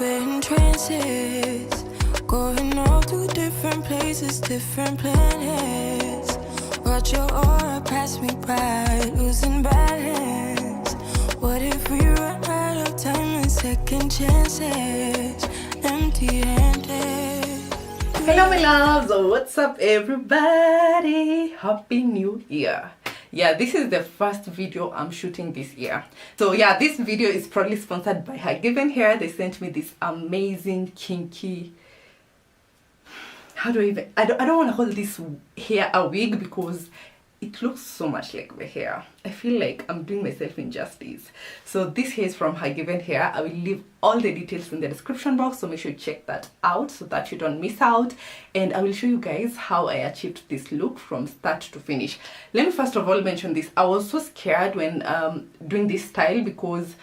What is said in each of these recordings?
in trances, going off to different places, different planets. Watch your aura pass me by, losing balance. What if we run out of time and second chances, empty-handed? Hello my loves, what's up everybody? Happy New Year. Yeah, this is the first video I'm shooting this year. So yeah, this video is proudly sponsored by HerGivenHair. They sent me this amazing kinky, I don't want to call this hair a wig because it looks so much like my hair. I feel like I'm doing myself injustice. So this hair is from HerGivenHair. I will leave all the details in the description box, so make sure you check that out so that you don't miss out. And I will show you guys how I achieved this look from start to finish. Let me first of all mention this. I was so scared when doing this style because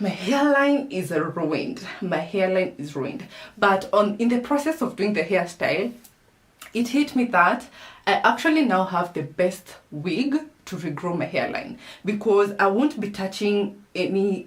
my hairline is ruined. My hairline is ruined. But in the process of doing the hairstyle, it hit me that I actually now have the best wig to regrow my hairline, because I won't be touching any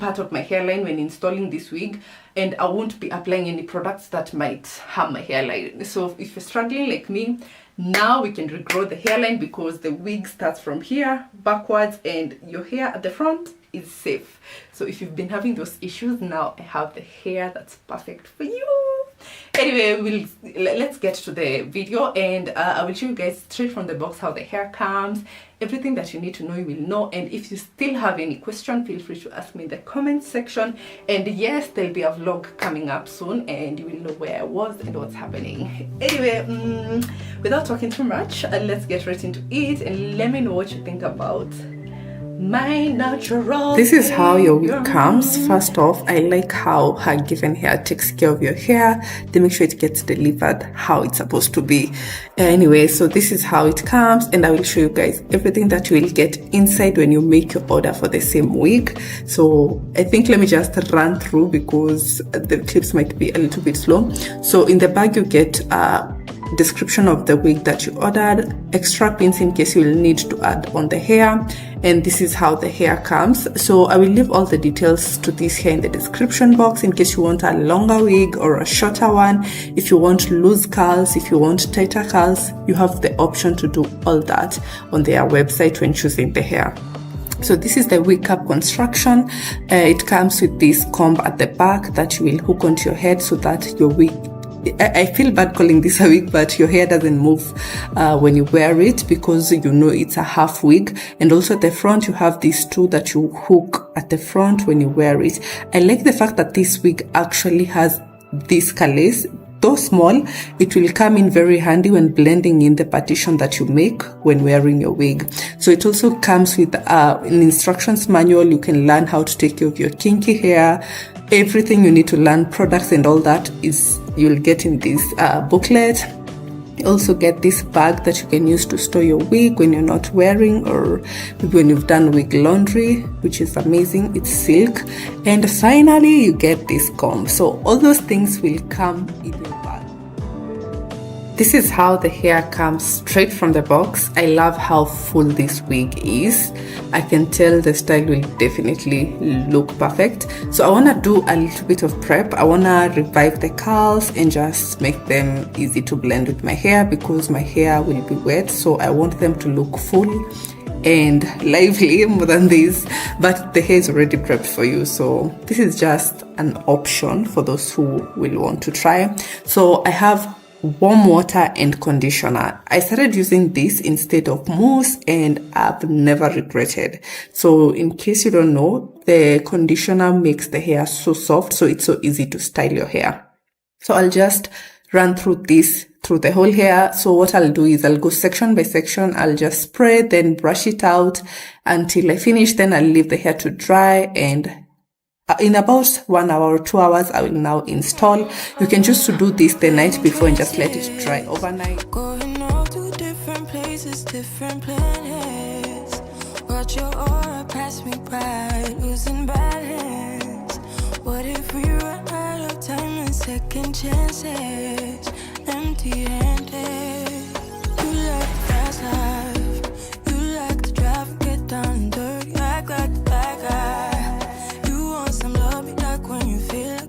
part of my hairline when installing this wig, and I won't be applying any products that might harm my hairline. So if you're struggling like me, now we can regrow the hairline because the wig starts from here backwards and your hair at the front is safe. So if you've been having those issues, now I have the hair that's perfect for you. Anyway, let's get to the video, and I will show you guys straight from the box how the hair comes. Everything that you need to know, you will know. And if you still have any question, feel free to ask me in the comment section. And yes, there'll be a vlog coming up soon and you will know where I was and what's happening. Anyway, without talking too much, let's get right into it, and let me know what you think about my natural. This is how your wig comes. First off, I like how HerGivenHair takes care of your hair. They make sure it gets delivered how it's supposed to be. Anyway, so this is how it comes, and I will show you guys everything that you will get inside when you make your order for the same wig. So I think let me just run through because the clips might be a little bit slow. So in the bag you get description of the wig that you ordered, extra pins in case you will need to add on the hair, and this is how the hair comes. So I will leave all the details to this hair in the description box in case you want a longer wig or a shorter one. If you want loose curls, if you want tighter curls, you have the option to do all that on their website when choosing the hair. So this is the wig cap construction. It comes with this comb at the back that you will hook onto your head so that your wig, I feel bad calling this a wig, but your hair doesn't move when you wear it because you know it's a half wig. And also at the front you have these two that you hook at the front when you wear it. I like the fact that this wig actually has this calace. Though small, it will come in very handy when blending in the partition that you make when wearing your wig. So it also comes with an instructions manual. You can learn how to take care of your kinky hair. Everything you need to learn, products and all that, is you'll get in this booklet. You also get this bag that you can use to store your wig when you're not wearing, or maybe when you've done wig laundry, which is amazing. It's silk. And finally you get this comb. So all those things will come in your bag. This is how the hair comes straight from the box. I love how full this wig is. I can tell the style will definitely look perfect. So I want to do a little bit of prep. I want to revive the curls and just make them easy to blend with my hair because my hair will be wet. So I want them to look full and lively more than this, but the hair is already prepped for you. So this is just an option for those who will want to try. So I have warm water and conditioner. I started using this instead of mousse and I've never regretted. So in case you don't know, the conditioner makes the hair so soft, so it's so easy to style your hair. So I'll just run through this through the whole hair. So what I'll do is I'll go section by section. I'll just spray, then brush it out until I finish. Then I'll leave the hair to dry, and in about 1 hour or 2 hours, I will now install. You can choose to do this the night before and just let it dry overnight. Going all to different places, different planets. Watch your aura pass me by, losing balance. What if we run out of time and second chances, empty-handed? You like fast life, you like to drive, get down and dirty, act like a bad guy. You want some love, be like when you feel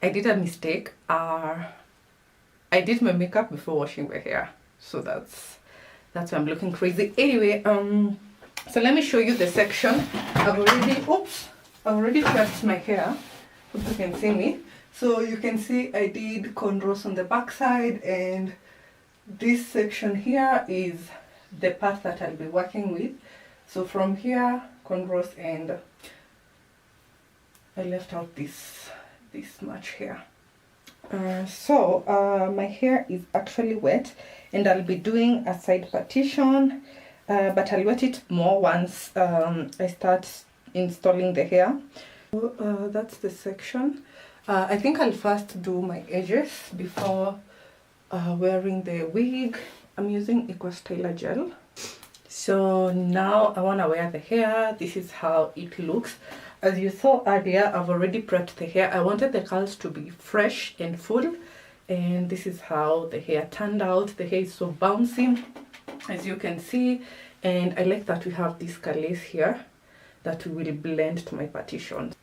I did a mistake. I did my makeup before washing my hair, so that's why I'm looking crazy. Anyway, so let me show you the section. I've already prepped my hair. Hope you can see me. So you can see I did cornrows on the back side, and this section here is the part that I'll be working with. So from here, cornrows, and I left out this much here. My hair is actually wet, and I'll be doing a side partition, but I'll wet it more once I start installing the hair. So, that's the section. I think I'll first do my edges before wearing the wig. I'm using Eco Styler gel. So now I want to wear the hair. This is how it looks. As you saw earlier, I've already prepped the hair. I wanted the curls to be fresh and full, and this is how the hair turned out. The hair is so bouncy, as you can see, and I like that we have this curlies here that will blend to my partition.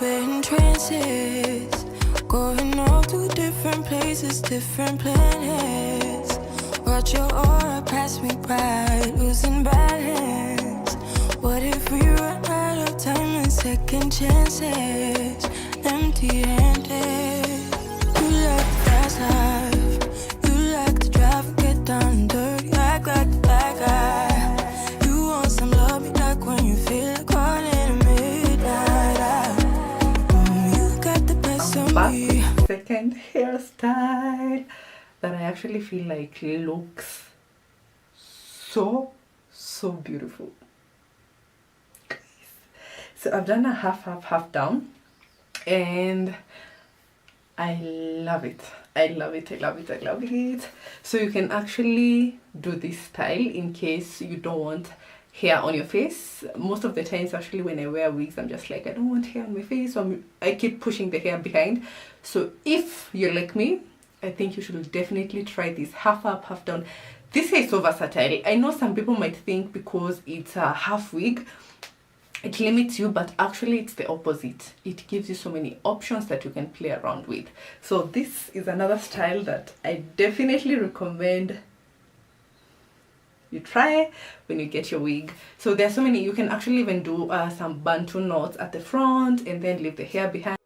We're in trances, going off to different places, different planets. Watch your aura pass me by, losing balance. What if we run out of time and second chances? Empty-handed. You like the fast life, you like to drive and get down and dirty, act like the bad guy. You want some love, me like when you feel like calling at midnight. You got the best of me. Second hairstyle that I actually feel like looks so beautiful. So I've done a half down, and I love it. I love it. So you can actually do this style in case you don't want hair on your face. Most of the times actually when I wear wigs, I'm just like, I don't want hair on my face, so I keep pushing the hair behind. So if you're like me, I think you should definitely try this half up, half down. This hair is so versatile. I know some people might think because it's a half wig it limits you, but actually it's the opposite. It gives you so many options that you can play around with. So this is another style that I definitely recommend you try when you get your wig. So there's so many. You can actually even do some bantu knots at the front and then leave the hair behind.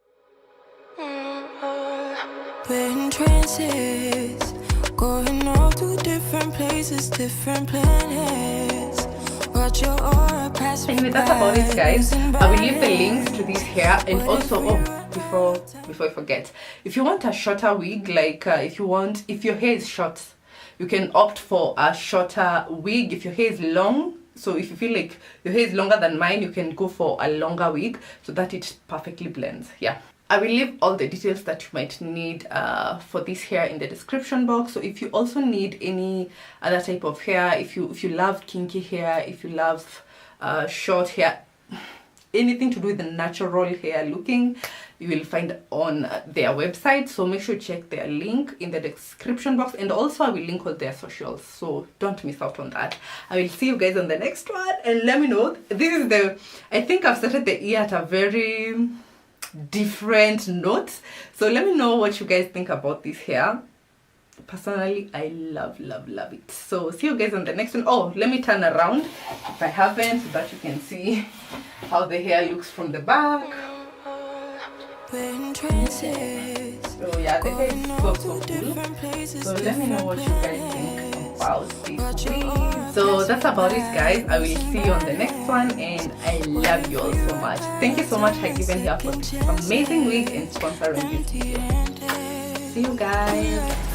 We're in trances, going off to different places, different planets. Watch your aura pass me Anyway, that's about it, guys. I will leave the links to this hair, and also before I forget, if you want a shorter wig, like if your hair is short, you can opt for a shorter wig. If your hair is long, so if you feel like your hair is longer than mine, you can go for a longer wig so that it perfectly blends. Yeah, I will leave all the details that you might need for this hair in the description box. So if you also need any other type of hair, if you love kinky hair, if you love short hair, anything to do with the natural hair looking, you will find on their website. So make sure you check their link in the description box, and also I will link all their socials, so don't miss out on that. I will see you guys on the next one, and let me know. I think I've started the year at a very different note, so let me know what you guys think about this hair. Personally, I love it. So see you guys on the next one. Oh, let me turn around if I haven't, so that you can see how the hair looks from the back. So yeah, the hair is so cool. So let me know what you guys think about this. So that's about it, guys. I will see you on the next one, and I love you all so much. Thank you so much, HerGivenHair, for this amazing wig and sponsoring this video. See you guys.